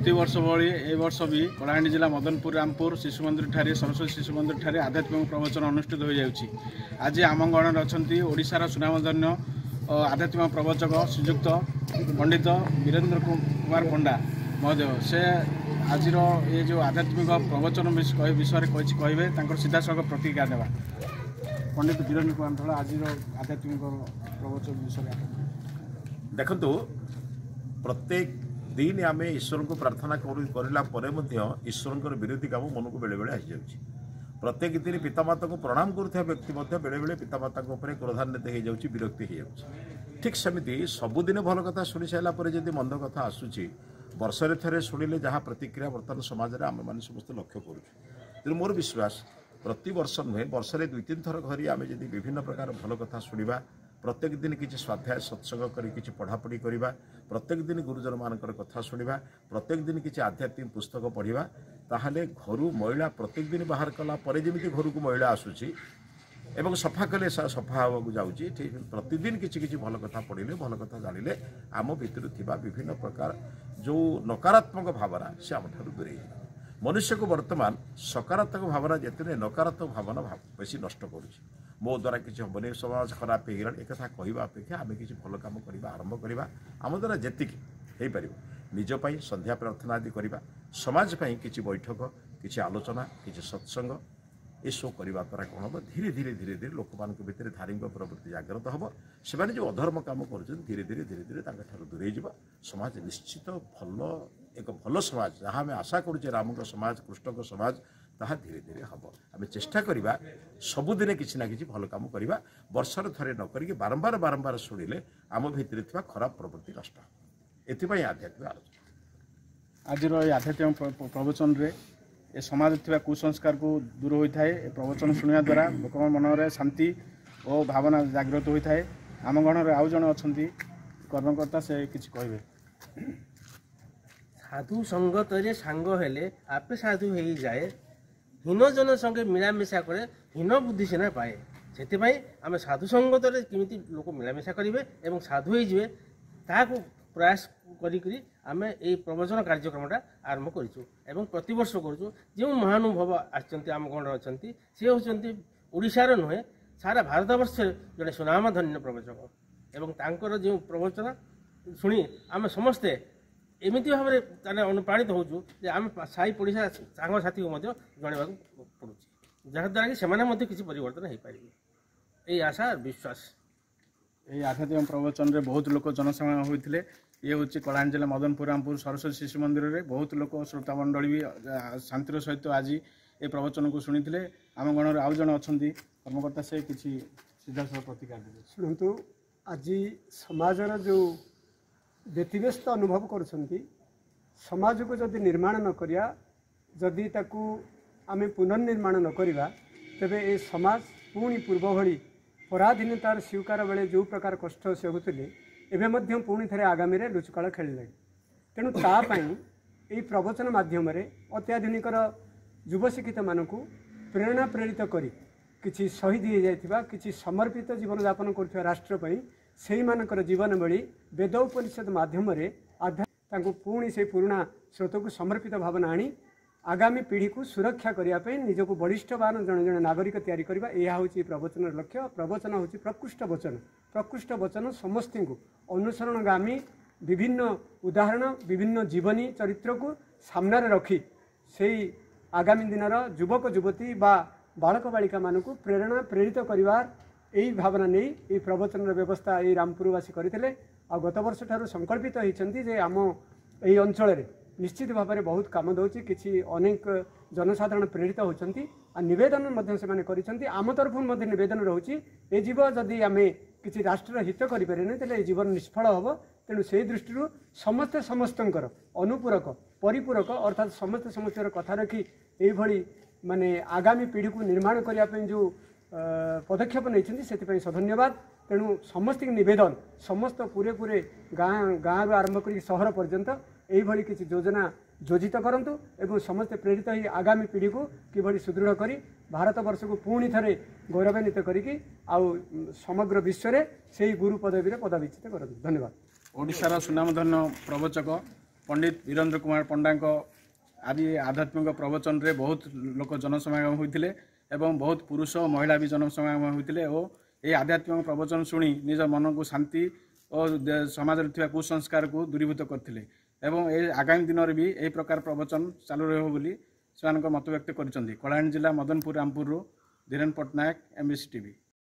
प्रति वर्ष भाई ए वर्ष भी कलाहांडी जिला मदनपुर रामपुर शिशु मंदिर ठारे सरस्वती शिशु मंदिर ठारे आध्यात्मिक प्रवचन अनुष्ठित हो जाउछि। आज आम गण अच्छा ओडिशार सुनामधन्य आध्यात्मिक प्रवचक श्रीजुक्त पंडित वीरेंद्र कुमार पंडा महोदय से आज ये जो आध्यात्मिक प्रवचन विषय कहे सीधा सड़क प्रतिक्रिया देवा। पंडित वीरेंद्र कुमार पंडा आज आध्यात्मिक प्रवचन विषय देखु प्रत्येक दिन आम ईश्वर को प्रार्थना करला ईश्वर विरोधी काम मन को बेले बेले आसी जाऊँगी। प्रत्येक दिन पितामाता को प्रणाम करुवा व्यक्ति बेले बेले पितामाता क्रोधान्वित हो जाऊँगी, विरक्ति हो जाऊँगी। ठीक सेमती सबुदिन भल कथा शुणी सारापर जब मंद कथा आसूची वर्षे थे शुणिले जहाँ प्रतिक्रिया बर्तमान समाज में आम मैंने समस्त लक्ष्य करूँ। तेणु मोर विश्वास प्रति वर्ष नुहे वर्षे 2-3 थर घरी आम जब विभिन्न प्रकार भल कथा शुणा प्रत्येक दिन किसी स्वाध्याय सत्संग कर किसी पढ़ापढ़ी करवा, प्रत्येक दिन गुरुजन मानकर कथा शुणा, प्रत्येक दिन किसी आध्यात्मिक पुस्तक पढ़ा, ताहले घर महिला प्रत्येक दिन बाहर कला जमी घर को महिला आसूची एवं सफा कले सफा हाँ जाऊँगी। ठीक प्रतिदिन किसी किसी भल कथा पढ़ले भल कथा जानिले आम भितर थिबा विभिन्न प्रकार जो नकारात्मक भावना से आम ठारू दूरे मनुष्य को वर्तमान सकारात्मक भावना जितने नकारात्मक भावना बेसी नष्ट करुच्ची। मो द्वारा किसी हमने समाज खराब हो गला एक कहवा अपेक्षा आम किसी भल कम करवा आरंभ करवा आम द्वारा जीक हो पार निजपाई संध्या प्रार्थना आदि करवा समाज किसी बैठक किसी आलोचना किसी सत्संग एसबू करने द्वारा कौन हम धीरे धीरे धीरे धीरे लोक मान भर धार्मिक प्रवृत्ति जागृत हम से जो अधर्म कम कर धीरे धीरे धीरे धीरे दूरे जा समाज निश्चित भल एक भल समाज जहाँ आम आशा करुचे राम समाज कृष्ण समाज ताहा धीरे धीरे हम आम चेष्टा करवा सबुदिने किसी ना कि भल कम करवा वर्षर थे न करी बारंबार बारंबार शुणिले आम भितर खराब प्रवृत्ति नष्ट एथि आध्यात्मिक आलोचना आज आध्यात्मिक प्रवचन रे ए समाज थिबा कुसंस्कार को दूर होता है। प्रवचन शुणा द्वारा लोक मन में शांति और भावना जागृत होता है। आम गण आउ जन अच्छा कर्मकर्ता से किसी कहे साधु संगत रे सांग हेले आपे साधु हो जाए हीन जन संगे मिलामिशा करे हीन बुद्धि सेना पाए से आम साधु संगत केमी लोक मिलामिशा करेंगे और साधु हो ताकू प्रयास करी आम ये प्रवचन कार्यक्रमटा आरंभ करूँ प्रति वर्ष करूँ। जो महानुभव आम गण अच्छा सी होती ओडिशार नुहे सारा भारतवर्ष जड़े सुनामधन्य प्रवचक एवं तांकर जो प्रवचन शुणी आम समस्ते एमती भाव में अनुप्राणित होचु आम साई पड़िशा सांग साथी को जनवा पड़ू जहाद्वारा कि से किसी परिवर्तन हो पारे यही आशा विश्वास। ये आध्यात्मिक प्रवचन रे बहुत लोक जनसमागम होते। ये हूँ कलाहांडी जिला मदनपुर रामपुर सरस्वती शिशु मंदिर रे बहुत लोक श्रोता मंडली भी शांतिर सहित आज ये प्रवचन को शुणी थे। आम गण आउ जन अच्छा कर्मकर्ता से किसी सीधा प्रतिक्रिया देते शुणु। आज समाजर जो व्यतिव्यस्त अनुभव करुँच समाज को जदि निर्माण न करिया जदि ताकू आम पुनर्निर्माण न करिया तेबे ए समाज पुणी पूर्व भली पराधीनतार स्वीकार बेले जो प्रकार कष्ट से होते एवं पुणी थे आगामी लुचुकाल खेल तेणु तापाई यही प्रवचन माध्यम अत्याधुनिक युव शिक्षित मानक प्रेरणा प्रेरित करी किसी शहीद हो जाइथिबा किसी समर्पित जीवन यापन कर राष्ट्रपति से मानकर जीवन बड़ी वेद उपनिषद माध्यम आध्यात्म पुणी से पुराणा स्रोत को समर्पित भावना आनी आगामी पीढ़ी को सुरक्षा करने निजक बलिष्ठवान जन जन नागरिक तैयारी करवा यह हूँ प्रवचन लक्ष्य। प्रवचन हूँ प्रकृष्ट वचन समस्त को अनुसरणगामी विभिन्न उदाहरण विभिन्न जीवनी चरित्र को सामने रखी से आगामी दिन युवक युवती बा बालक बालिका मानक प्रेरणा प्रेरित करिवार यही भावना नहीं ये प्रवचन व्यवस्था ये रामपुरवासी करते आ गत वर्ष ठारू संकल्पित होती आम यही अंचल निश्चित भाव में बहुत कम दूसरी किसी अनेक जनसाधारण प्रेरित होती नवेदन से आम तरफ नवेदन रोचे ये जीव जदि आम किसी राष्ट्र हित करें जीवन निष्फल हम। तेणु से दृष्टि समस्ते समस्तंकर अनुपूरक परिपूरक अर्थात समस्ते समस्त कथा रखी ये माने आगामी पीढ़ी को निर्माण करने जो पदक्षेप नहीं से धन्यवाद। तेणु समस्त नवेदन समस्त पूरे पूरे गाँव आरंभ कर सहर पर्यंत यही किसी योजना योजित करंतु एवं समस्त प्रेरित ही आगामी पीढ़ी को किभली सुदृढ़ करी भारत वर्ष को पुणी थे गौरवान्वित करिकी आउ समग्र विश्व से गुरु पदवी पदाभिषित करंतु। धन्यवाद। ओडिशार सुनामधन्य प्रवचक पंडित वीरेंद्र कुमार पंडा आज आध्यात्मिक प्रवचन रे बहुत लोक जनसमागम होते एवं बहुत पुरुष और महिला भी जनसमागम होते और ये आध्यात्मिक प्रवचन शुणी निज मन को शांति और समाज में कुसंस्कार को दूरीभूत करते एवं ये आगामी दिन में भी यही प्रकार प्रवचन चालू रही मत व्यक्त कर कलाहांडी जिला मदनपुर रामपुर धीरेन पट्टनायक MBC TV।